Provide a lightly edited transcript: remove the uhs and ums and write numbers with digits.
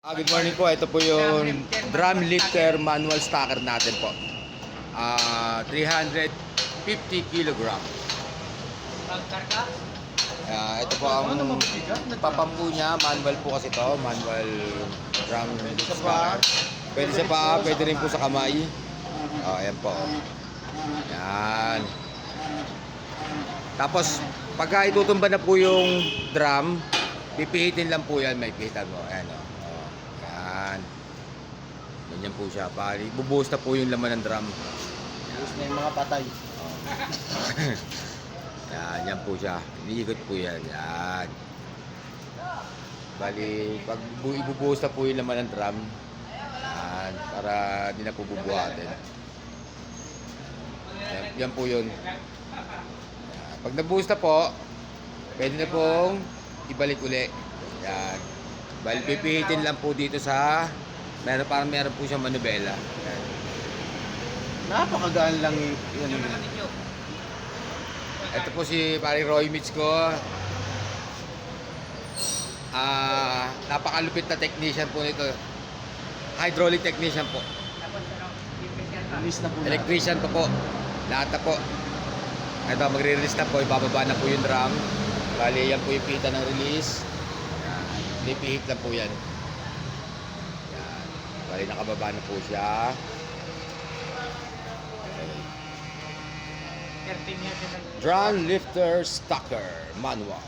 Good morning po. Ito po yung drum lifter manual stacker natin po. 350 kilogram. Ito po ang papampu niya. Manual po kasi ito. Manual drum stacker. Pwede sa paa, pwede rin po sa kamay. Ayan po. Yan. Tapos, pagka itutumba na po yung drum, pipihitin lang po yan. May pihitan mo. Ayan o. Yan. Ganyan po siya. Pari, bubuhos na po yung laman ng drum. Bubuhos na yung mga patay. Yan, yan po siya. Iniikot po yan. Yan. Bali, pag ibubuhos na po yung laman ng drum, yan, para hindi na po bubuhatin. Yan po yun. Yan. Pag nabuhos na po, pwede na pong ibalik uli. Yan. Bali, pipihitin lang po dito sa meron po siyang manubela. Yan. Napakagaan lang yun. Ito po si pare Roy Mitch ko. Napakalupit na technician po nito. Hydraulic technician po. Release na po. Electrician po. Lahat na po. Ito, magre-release na po. Ibababa na po yung drum. Bali, yan po yung pita ng release. Lipihit lang po yan. Yan. Bali, nakababa na po siya. Okay. Drum lifter stacker manual.